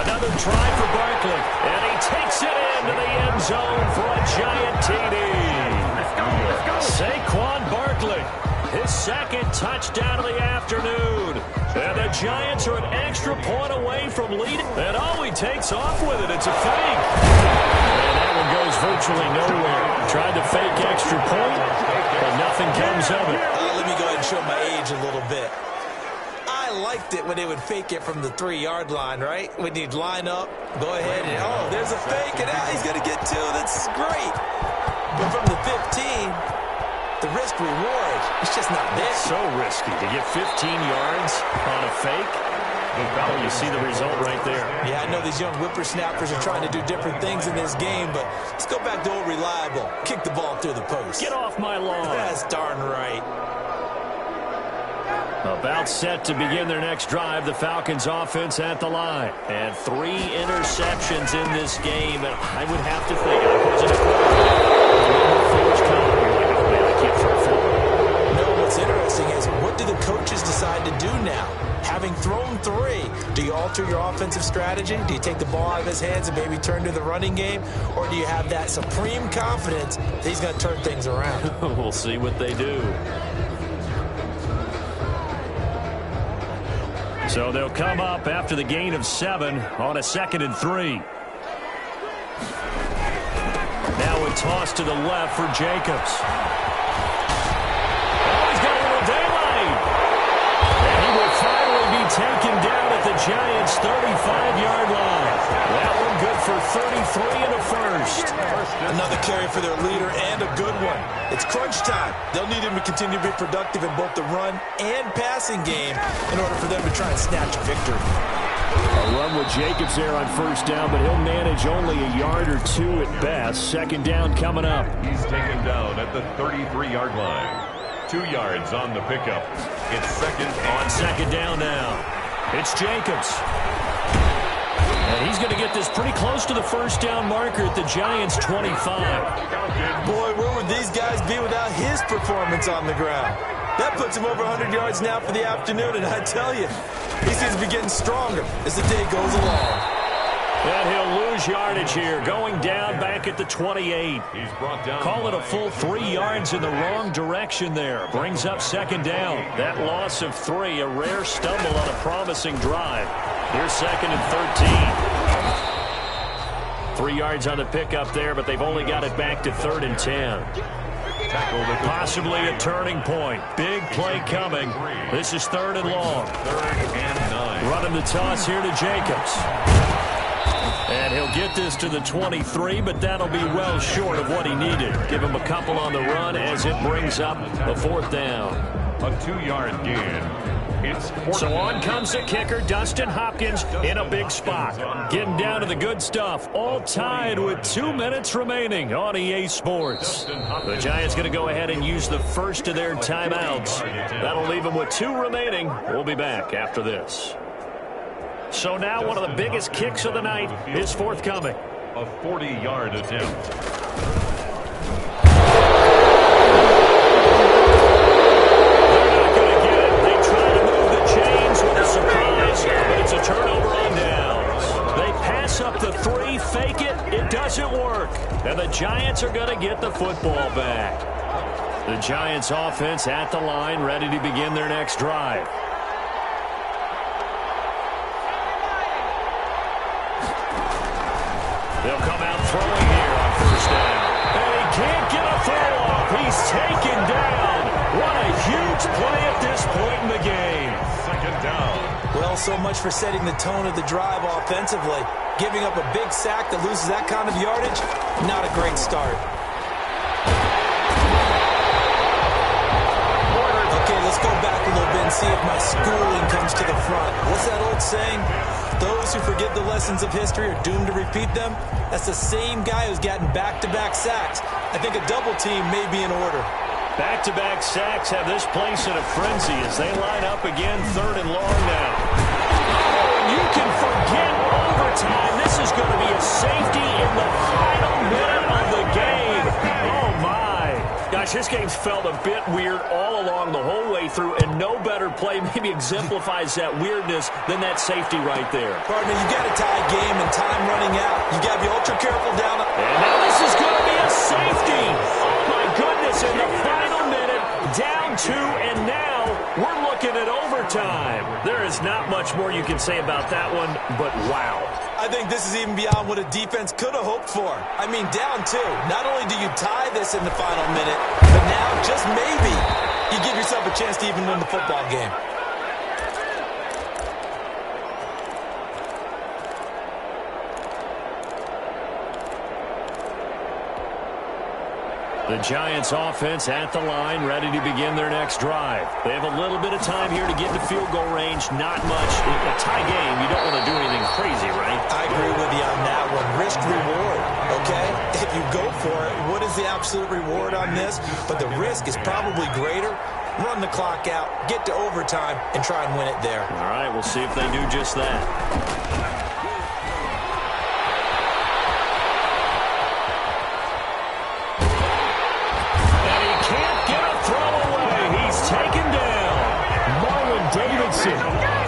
Another try for Barkley, and he takes it into the end zone for a giant TD. Saquon Barkley, his second touchdown of the afternoon. And the Giants are an extra point away from leading. And he takes off with it. It's a fake. And that one goes virtually nowhere. Tried to fake extra point, but nothing comes of it. Let me go ahead and show my age a little bit. I liked it when they would fake it from the 3-yard line, right? When you'd line up, go ahead, and there's a fake, and he's going to get 2. That's great. But from the 15, the risk reward, it's just not there. So risky to get 15 yards on a fake. You see the result right there. Yeah, I know these young whippersnappers are trying to do different things in this game, but let's go back to old reliable. Kick the ball through the post. Get off my lawn. That's darn right. About set to begin their next drive, the Falcons offense at the line. And 3 interceptions in this game, and I would have to think, I wasn't a I can't throw forward. No, what's interesting is, what do the coaches decide to do now? Having thrown 3, do you alter your offensive strategy? Do you take the ball out of his hands and maybe turn to the running game? Or do you have that supreme confidence that he's going to turn things around? We'll see what they do. So they'll come up after the gain of 7 on a 2nd and 3. Now a toss to the left for Jacobs. He's got a little daylight. And he will finally be taken down at the Giants' 35-yard line. That one good for 33 and a first. Another carry for their leader and a good one. It's crunch time. They'll need him to continue to be productive in both the run and passing game in order for them to try and snatch a victory. A run with Jacobs there on first down, but he'll manage only a yard or 2 at best. Second down coming up. He's taken down at the 33-yard line. 2 yards on the pickup. It's second down now. It's Jacobs. And he's going to get this pretty close to the first down marker at the Giants' 25. Boy, where would these guys be without his performance on the ground? That puts him over 100 yards now for the afternoon, and I tell you, he seems to be getting stronger as the day goes along. And he'll lose yardage here, going down back at the 28. He's brought down. Call it a full 3 yards in the wrong direction there. Brings up second down. That loss of 3, a rare stumble on a promising drive. Here's 2nd and 13. 3 yards on the pickup there, but they've only got it back to 3rd and 10. Possibly a turning point. Big play coming. This is 3rd and long. 3rd and 9. Running the toss here to Jacobs. And he'll get this to the 23, but that'll be well short of what he needed. Give him a couple on the run as it brings up the 4th down. A 2-yard gain. So on comes the kicker, Dustin Hopkins, in a big spot. Getting down to the good stuff. All tied with 2 minutes remaining on EA Sports. The Giants going to go ahead and use the first of their timeouts. That'll leave them with 2 remaining. We'll be back after this. So now one of the biggest kicks of the night is forthcoming. A 40-yard attempt. Turnover on downs. They pass up the 3, fake it, it doesn't work. And the Giants are going to get the football back. The Giants offense at the line, ready to begin their next drive. They'll come out throwing here on first down. And he can't get a throw off. He's taken down. What a huge play at this point in the game. Second down. Well, so much for setting the tone of the drive offensively. Giving up a big sack that loses that kind of yardage, not a great start. Okay, let's go back a little bit and see if my schooling comes to the front. What's that old saying? Those who forget the lessons of history are doomed to repeat them. That's the same guy who's gotten back-to-back sacks. I think a double team may be in order. Back-to-back sacks have this place in a frenzy as they line up again, 3rd and long now. Oh, you can forget overtime. This is going to be a safety in the final minute of the game. Oh, my. Gosh, this game's felt a bit weird all along the whole way through, and no better play maybe exemplifies that weirdness than that safety right there. Partner, you got a tie game and time running out. You got to be ultra careful down. And now this is going to be a safety. Oh, my goodness, in the final minute, down 2, and now we're looking at overtime. There is not much more you can say about that one, but wow. I think this is even beyond what a defense could have hoped for. I mean, down 2. Not only do you tie this in the final minute, but now, just maybe, you give yourself a chance to even win the football game. The Giants offense at the line, ready to begin their next drive. They have a little bit of time here to get into field goal range. Not much. In a tie game, you don't want to do anything crazy, right? I agree with you on that one. Risk reward, okay? If you go for it, what is the absolute reward on this? But the risk is probably greater. Run the clock out, get to overtime, and try and win it there. All right, we'll see if they do just that.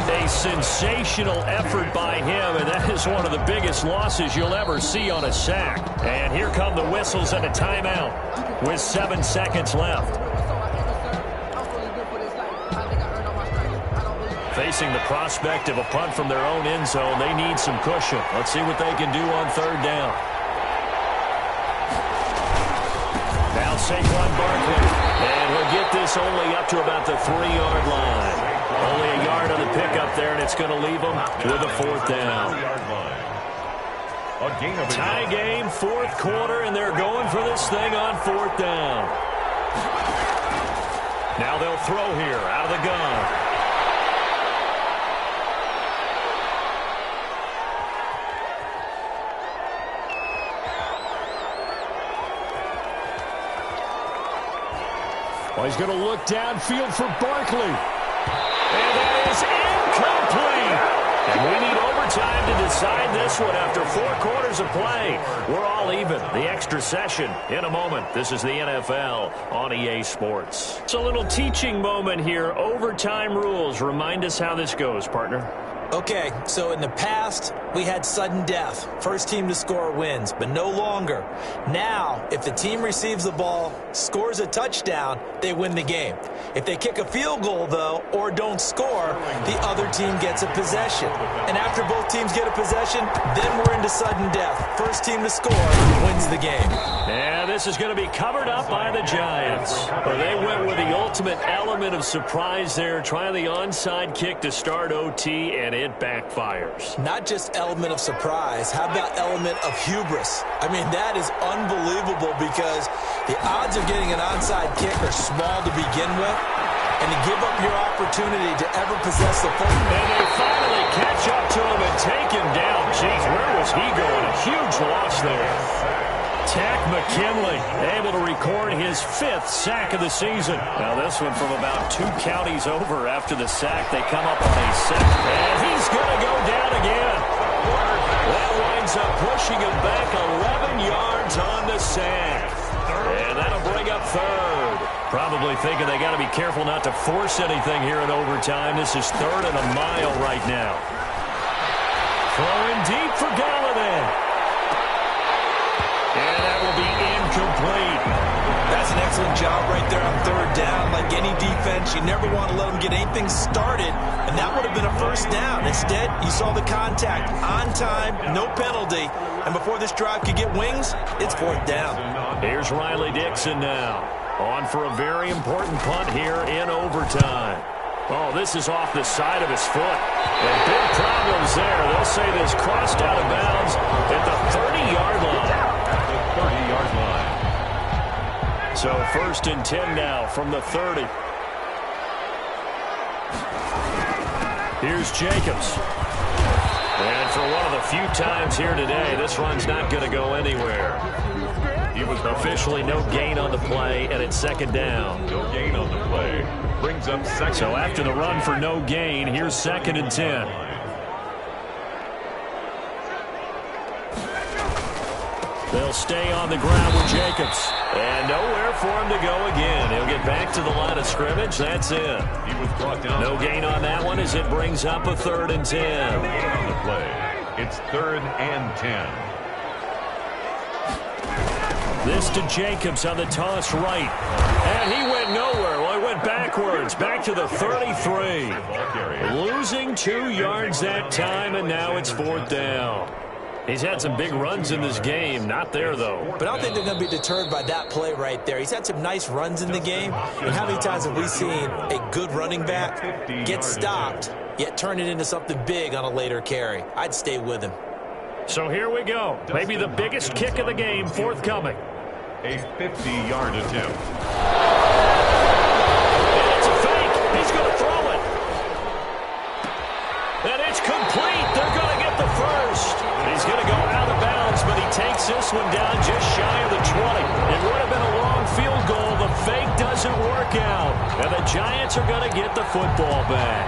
A sensational effort by him, and that is one of the biggest losses you'll ever see on a sack. And here come the whistles and a timeout with 7 seconds left. Facing the prospect of a punt from their own end zone, they need some cushion. Let's see what they can do on 3rd down. Now Saquon Barkley, and he'll get this only up to about the 3-yard line. Only a yard on the pickup there, and it's going to leave them with a 4th down. Tie game, 4th quarter, and they're going for this thing on 4th down. Now they'll throw here out of the gun. Well, he's going to look downfield for Barkley. And that is incomplete. And we need overtime to decide this one after 4 quarters of play. We're all even. The extra session in a moment. This is the NFL on EA Sports. It's a little teaching moment here. Overtime rules. Remind us how this goes, partner. Okay, so in the past, we had sudden death. First team to score wins, but no longer. Now, if the team receives the ball, scores a touchdown, they win the game. If they kick a field goal, though, or don't score, the other team gets a possession. And after both teams get a possession, then we're into sudden death. First team to score wins the game. And this is going to be covered up by the Giants. Well, they went with the ultimate element of surprise there, trying the onside kick to start OT, and it backfires. Not just element of surprise, how about element of hubris? I mean, that is unbelievable because the odds of getting an onside kick are small to begin with, and to give up your opportunity to ever possess the football. And they finally catch up to him and take him down. Jeez, where was he going? A huge loss there. Tack McKinley able to record his 5th sack of the season. Now this one from about 2 counties over after the sack. They come up on a sack. And he's going to go down again. That winds up pushing him back 11 yards on the sack. And that'll bring up 3rd. Probably thinking they got to be careful not to force anything here in overtime. This is 3rd and a mile right now. Throwing deep for Galladay. And that will be incomplete. That's an excellent job right there on 3rd down. Like any defense, you never want to let them get anything started, and that would have been a 1st down. Instead, you saw the contact on time, no penalty, and before this drive could get wings, it's 4th down. Here's Riley Dixon now, on for a very important punt here in overtime. Oh, this is off the side of his foot. And big problems there. They'll say this crossed out of bounds at the 30-yard line. So 1st and 10 now from the 30. Here's Jacobs. And for one of the few times here today, this run's not going to go anywhere. He was officially no gain on the play, and it's 2nd down. No gain on the play. Brings up 2nd. So after the run for no gain, here's 2nd and 10. They'll stay on the ground with Jacobs. And nowhere for him to go again. He'll get back to the line of scrimmage. That's it. He was brought down. No gain on that one as it brings up a 3rd and 10. On the play, it's 3rd and 10. This to Jacobs on the toss right. And he went nowhere. Well, he went backwards. Back to the 33. Losing 2 yards that time, and now it's 4th down. He's had some big runs in this game. Not there, though. But I don't think they're going to be deterred by that play right there. He's had some nice runs in the game. And how many times have we seen a good running back get stopped, yet turn it into something big on a later carry? I'd stay with him. So here we go. Maybe the biggest kick of the game forthcoming. A 50-yard attempt. And it's a fake. He's going to throw it. And it's complete. They're going to get the first. He's going to go out of bounds, but he takes this one down just shy of the 20. It would have been a long field goal. The fake doesn't work out. And the Giants are going to get the football back.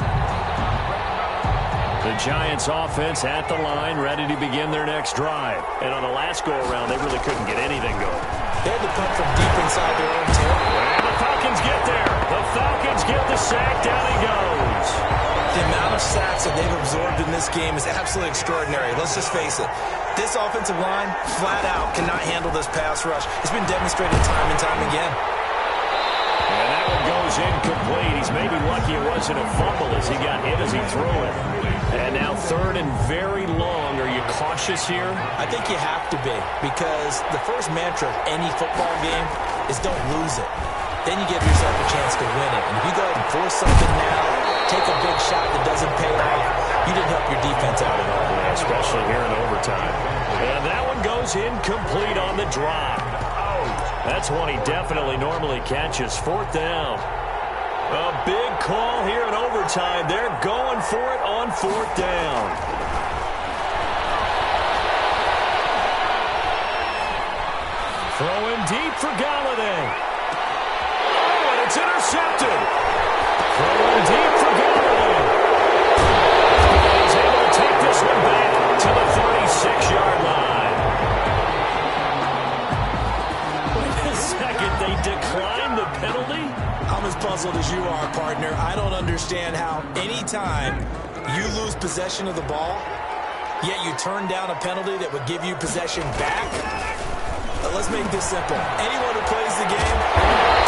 The Giants offense at the line, ready to begin their next drive. And on the last go-around, they really couldn't get anything going. They had to punt from deep inside their own territory. And the Falcons get there. The Falcons get the sack. Down he goes. The amount of sacks that they've absorbed in this game is absolutely extraordinary. Let's just face it. This offensive line, flat out, cannot handle this pass rush. It's been demonstrated time and time again. And that one goes incomplete. He's maybe lucky it wasn't a fumble as he got hit as he threw it. And now 3rd and very long. Are you cautious here? I think you have to be, because the first mantra of any football game is don't lose it. Then you give yourself a chance to win it. And if you go ahead and force something now, take a big shot that doesn't pay off, you didn't help your defense out at all. Yeah, especially here in overtime. And that one goes incomplete on the drop. That's one he definitely normally catches. 4th down. A big call here in overtime. They're going for it on 4th down. Throwing deep for Galladay. Oh, and it's intercepted. Throwing deep for Galladay. He's able to take this one back to the 36-yard line. Wait a second. They declined the penalty? I'm as puzzled as you are, partner. I don't understand how any time you lose possession of the ball, yet you turn down a penalty that would give you possession back. Let's make this simple. Anyone who plays the game,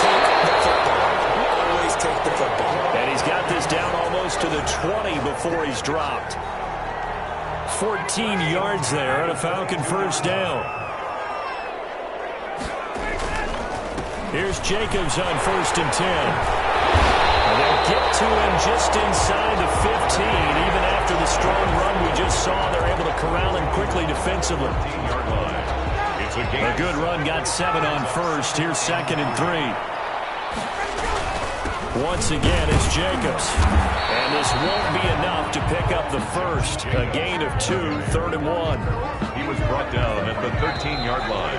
take the football. Always take the football. And he's got this down almost to the 20 before he's dropped. 14 yards there on a Falcon 1st down. Here's Jacobs on 1st and 10. And they'll get to him just inside the 15. Even after the strong run we just saw, they're able to corral him quickly defensively. 15-yard line. It's a gain. A good run got 7 on 1st. Here's 2nd and 3. Once again, it's Jacobs. And this won't be enough to pick up the first. A gain of 2, 3rd and 1. He was brought down at the 13-yard line.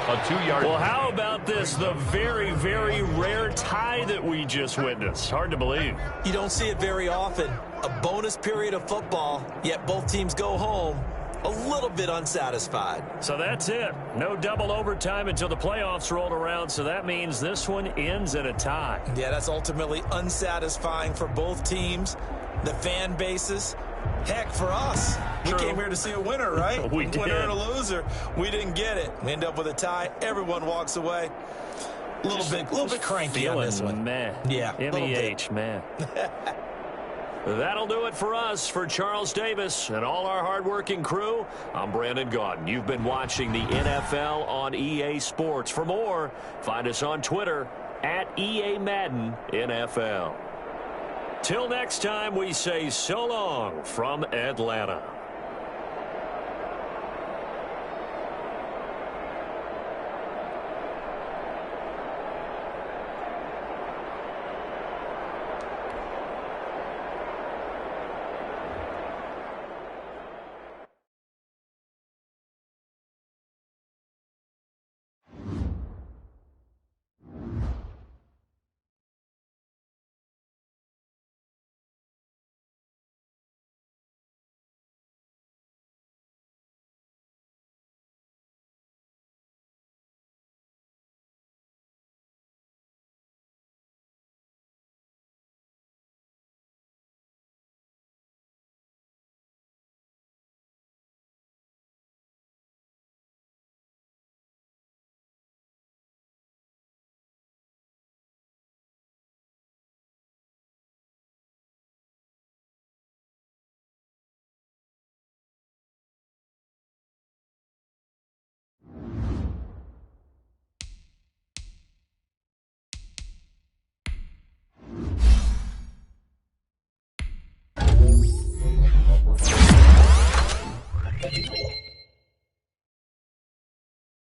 A 2-yard. Well, how about this? The very, very rare tie that we just witnessed. Hard to believe. You don't see it very often. A bonus period of football, yet both teams go home a little bit unsatisfied. So that's it. No double overtime until the playoffs rolled around, so that means this one ends in a tie. Yeah, that's ultimately unsatisfying for both teams, the fan bases. Heck, for us, we came here to see a winner, right? We did. Winner and a loser. We didn't get it. We end up with a tie. Everyone walks away. A little bit cranky on this one. Man. Yeah, MEH, man. That'll do it for us. For Charles Davis and all our hardworking crew, I'm Brandon Gaudin. You've been watching the NFL on EA Sports. For more, find us on Twitter at EA Madden NFL. Till next time, we say so long from Atlanta.